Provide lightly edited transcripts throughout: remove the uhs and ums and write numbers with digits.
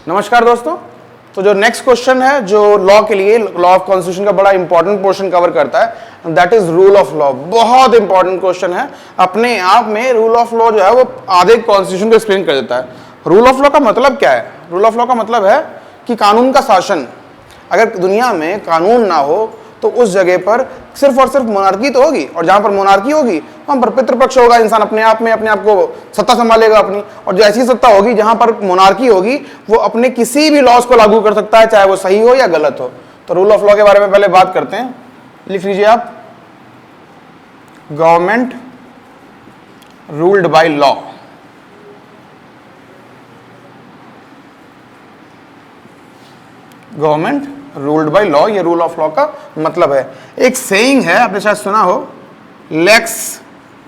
नमस्कार दोस्तों। तो जो नेक्स्ट क्वेश्चन है जो लॉ के लिए, लॉ ऑफ कॉन्स्टिट्यूशन का बड़ा इंपॉर्टेंट पोर्शन कवर करता है, that is rule of law. बहुत इंपॉर्टेंट क्वेश्चन है। अपने आप में रूल ऑफ लॉ जो है वो आधे कॉन्स्टिट्यूशन को एक्सप्लेन कर देता है। रूल ऑफ लॉ का मतलब क्या है? रूल ऑफ लॉ का मतलब है कि कानून का शासन। अगर दुनिया में कानून ना हो तो उस जगह पर सिर्फ और सिर्फ मोनार्की तो होगी, और जहां पर मोनार्की होगी वहां पर पितृपक्ष होगा, इंसान अपने आप में अपने आप को सत्ता संभालेगा अपनी। और जो ऐसी सत्ता होगी जहां पर मोनार्की होगी वो अपने किसी भी लॉज को लागू कर सकता है, चाहे वो सही हो या गलत हो। तो रूल ऑफ लॉ के बारे में पहले बात करते हैं। लिख लीजिए आप, government ruled by law. Government ruled by law, ये रूल ऑफ लॉ का मतलब है। एक सेइंग है, आपने शायद सुना हो, लेक्स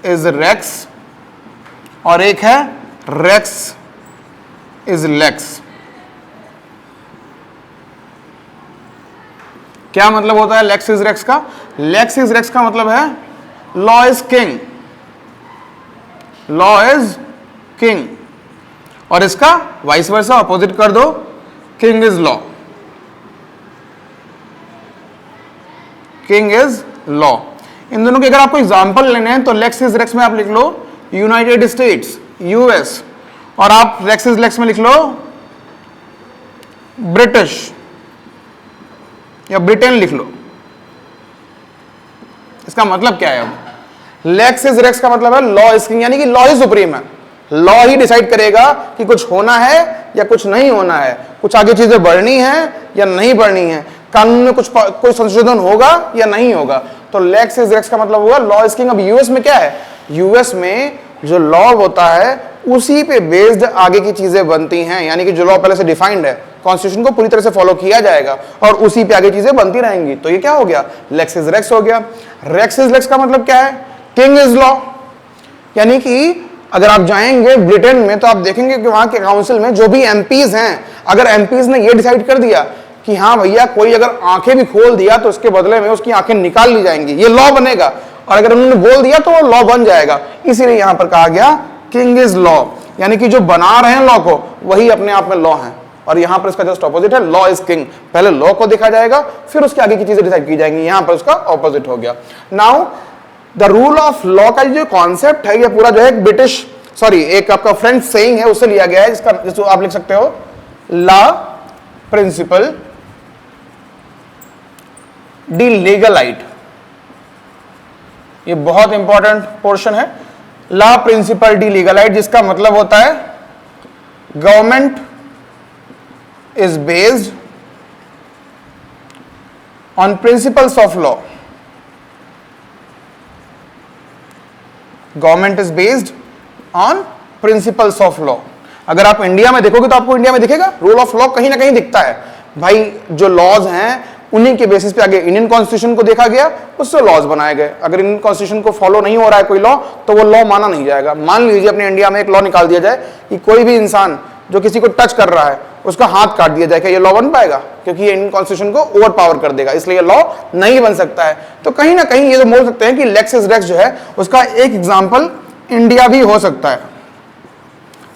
इज रेक्स, और एक है रेक्स इज लेक्स। क्या मतलब होता है लेक्स इज रेक्स का? लेक्स इज रेक्स का मतलब है law is king, law is king, और इसका वाइस वर्सा अपोजिट कर दो, king is law, king is law. इन दोनों के अगर आपको एग्जांपल लेने हैं तो लेक्स इज रेक्स में आप लिख लो यूनाइटेड स्टेट्स, यूएस, और आप रेक्स इज लेक्स में लिख लो ब्रिटिश या ब्रिटेन लिख लो। इसका मतलब क्या है? अब लेक्स इज रेक्स का मतलब है लॉ इज किंग, यानी कि लॉ ही सुप्रीम है। लॉ ही डिसाइड करेगा कि कुछ होना है या कुछ नहीं होना है, कुछ आगे चीजें बढ़नी है या नहीं बढ़नी है, कानून में कोई संशोधन होगा या नहीं होगा। तो लेक्स इज रेक्स का मतलब हुआ लॉ इज किंग। अब यूएस में क्या है? यूएस में जो लॉ होता है उसी पे बेस्ड आगे की चीजें बनती हैं, यानी कि जो लॉ पहले से डिफाइंड है, कॉन्स्टिट्यूशन को पूरी तरह से फॉलो किया जाएगा और उसी पे आगे चीजें बनती रहेंगी। तो ये क्या हो गया? लेक्स इज रेक्स हो गया। रेक्स इज लेक्स का मतलब क्या है? King is law. यानी कि अगर आप जाएंगे ब्रिटेन में तो आप देखेंगे कि वहां के काउंसिल में जो भी एमपीज हैं, अगर एमपीज ने ये डिसाइड कर दिया कि हाँ भैया कोई अगर आंखें भी खोल दिया तो उसके बदले में उसकी आंखें निकाल ली जाएंगी, ये लॉ बनेगा। और अगर उन्होंने बोल दिया तो वो लॉ बन जाएगा। इसीलिए यहां पर कहा गया किंग इज लॉ, यानी कि जो बना रहे हैं लॉ को वही अपने आप में लॉ है। और यहां पर इसका जस्ट ऑपोजिट है, लॉ इज किंग। पहले लॉ को देखा जाएगा फिर उसके आगे की चीजें डिसाइड की जाएंगी, यहां पर उसका ऑपोजिट हो गया। Now the rule of law का जो कॉन्सेप्ट है ये पूरा जो है ब्रिटिश, सॉरी एक आपका फ्रेंच सेइंग है उससे लिया गया है, जिसको आप लिख सकते हो लॉ प्रिंसिपल डी लीगलाइट। ये बहुत इंपॉर्टेंट पोर्शन है, लॉ प्रिंसिपल डी लीगलाइट, जिसका मतलब होता है government is based on principles of law. Government is based on principles of law. अगर आप इंडिया में देखोगे तो आपको इंडिया में दिखेगा रूल ऑफ लॉ कहीं ना कहीं दिखता है। भाई जो लॉज हैं उन्हीं के बेसिस पे आगे इंडियन कॉन्स्टिट्यूशन को देखा गया, उससे लॉज बनाए गए। अगर इंडियन कॉन्स्टिट्यूशन को फॉलो नहीं हो रहा है कोई लॉ तो वो लॉ माना नहीं जाएगा। मान लीजिए अपने इंडिया में एक लॉ निकाल दिया जाए कि कोई भी इंसान जो किसी को टच कर रहा है उसका हाथ काट दिया जाए, क्या ये लॉ बन पाएगा? क्योंकि ये इंडियन कॉन्स्टिट्यूशन को ओवर पावर कर देगा, इसलिए लॉ नहीं बन सकता है। तो कहीं ना कहीं ये तो बोल सकते हैं कि लेक्स इज रेक्स जो है उसका एक एग्जाम्पल इंडिया भी हो सकता है,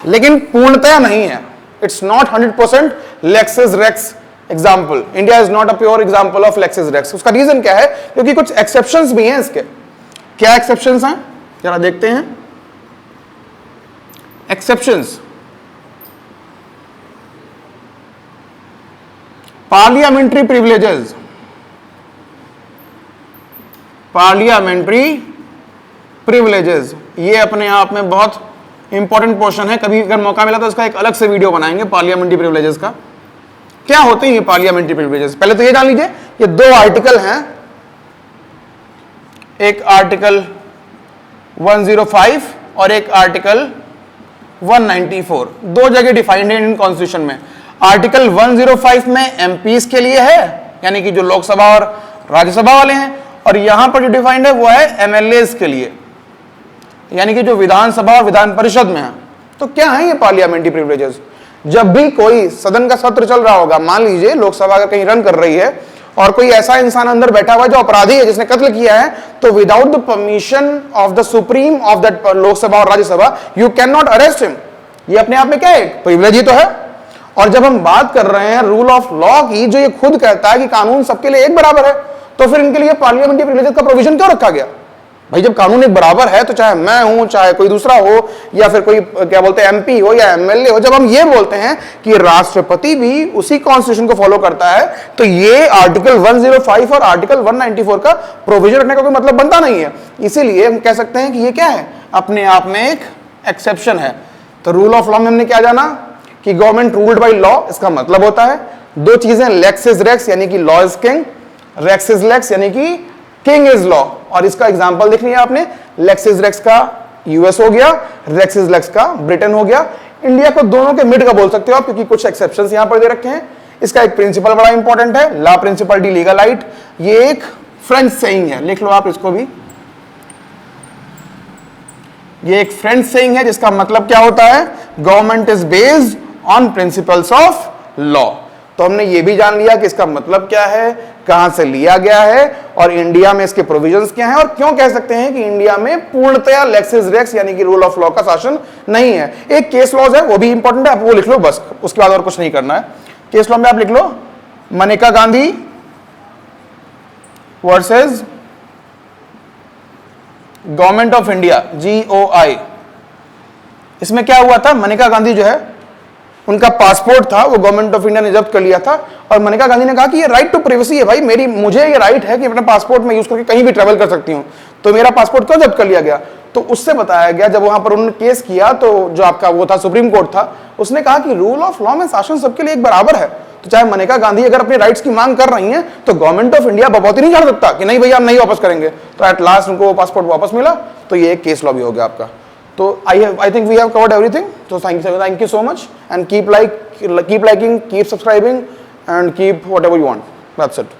लेकिन पूर्णतया नहीं है। It's not 100% lex is rex example. India is not a pure example of lex is rex. उसका रीजन क्या है? क्योंकि कुछ एक्सेप्शंस भी हैं इसके। क्या एक्सेप्शंस हैं जरा देखते हैं। Exceptions, parliamentary privileges, parliamentary privileges ये अपने आप में बहुत इंपॉर्टेंट पोर्शन है। कभी अगर मौका मिला तो इसका एक अलग से वीडियो बनाएंगे पार्लियामेंट्री प्रिविलेजेस का। क्या होते हैं ये पार्लियामेंट्री प्रिविलेजेस? पहले तो ये जान लीजिए, ये दो आर्टिकल हैं, एक आर्टिकल 105 और एक आर्टिकल 194। दो जगह डिफाइंड है इंडियन कॉन्स्टिट्यूशन में। आर्टिकल 105 में एमपीज के लिए है, यानी कि जो लोकसभा और राज्यसभा वाले हैं, और यहां पर जो डिफाइंड है वो है एमएलएज के लिए, यानी कि जो विधानसभा और विधान परिषद में है। तो क्या है ये पार्लियामेंट्री प्रिविलेजेस? जब भी कोई सदन का सत्र चल रहा होगा, मान लीजिए लोकसभा का कहीं रन कर रही है और कोई ऐसा इंसान अंदर बैठा हुआ है जो अपराधी है, जिसने कत्ल किया है, तो without the permission of the supreme of that Lok Sabha और Rajya Sabha you can not arrest him. ये अपने आप में क्या है? प्रिविलेज ही तो है। और जब हम बात कर रहे हैं रूल ऑफ लॉ की, जो ये खुद कहता है कि कानून सबके लिए एक बराबर है, तो फिर इनके लिए पार्लियामेंट्री प्रिविलेजेस का प्रोविजन क्यों रखा गया? भाई जब कानून एक बराबर है, तो चाहे मैं हूं, चाहे कोई दूसरा हो, या फिर कोई क्या बोलते हैं एमपी हो या एमएलए हो, जब हम ये बोलते हैं कि राष्ट्रपति भी उसी कॉन्स्टिट्यूशन को फॉलो करता है, तो ये आर्टिकल 105 और आर्टिकल 194 का प्रोविजन रखने का कोई मतलब बनता नहीं है। इसीलिए हम कह सकते हैं कि ये क्या है, अपने आप में एक एक्सेप्शन है। तो रूल ऑफ लॉ में हमने क्या जाना कि गवर्नमेंट रूल्ड बाय लॉ, इसका मतलब होता है दो चीजें, लेक्स इज रेक्स यानी कि law is king, rex is lex यानी कि किंग इज लॉ। और इसका एग्जांपल देख लिया आपने, लेक्स इज रेक्स का यूएस हो गया, रेक्स इज लेक्स का ब्रिटेन हो गया। इंडिया को दोनों के मिड का बोल सकते हो आप, क्योंकि कुछ एक्सेप्शंस यहां पर दे रखे हैं। इसका एक प्रिंसिपल बड़ा इंपॉर्टेंट है, ला प्रिंसिपल डी लीगल राइट। ये एक फ्रेंच सेइंग है, लिख लो आप इसको भी। ये एक फ्रेंच सेइंग है जिसका मतलब क्या होता है, government is based on principles of law. तो हमने ये भी जान लिया कि इसका मतलब क्या है, कहां से लिया गया है और इंडिया में इसके प्रोविजंस क्या हैं, और क्यों कह सकते हैं कि इंडिया में पूर्णतया लेक्स इज रेक्स यानी कि रूल ऑफ लॉ का शासन नहीं है। एक केस लॉज है, वो भी इंपॉर्टेंट है, आप वो लिख लो बस, उसके बाद और कुछ नहीं करना है। केस लॉ में आप लिख लो Maneka Gandhi versus government of India, GOI। इसमें क्या हुआ था, मनेका गांधी जो है, उनका पासपोर्ट था वो गवर्नमेंट ऑफ इंडिया ने जब्त कर लिया था, और मनेका गांधी ने कहा कि ये राइट टू प्राइवेसी है भाई, मुझे ये राइट है कि अपने पासपोर्ट में यूज करके कहीं भी ट्रेवल कर सकती हूं, तो मेरा पासपोर्ट क्यों जब्त कर लिया गया? तो उससे बताया गया, जब वहां पर उन्होंने केस किया, तो जो आपका वो था सुप्रीम कोर्ट था, उसने कहा कि रूल ऑफ लॉ में शासन सबके लिए एक बराबर है। तो चाहे मनेका गांधी अगर अपने राइट्स की मांग कर रही हैं, तो गवर्नमेंट ऑफ इंडिया बपौती नहीं चढ़ सकता कि नहीं भैया हम नहीं वापस करेंगे। तो एट लास्ट उनको पासपोर्ट वापस मिला। तो ये एक केस लॉ भी हो गया आपका। तो I think we have covered everything. So thank you so much, and keep liking, keep subscribing, and keep whatever you want. That's it.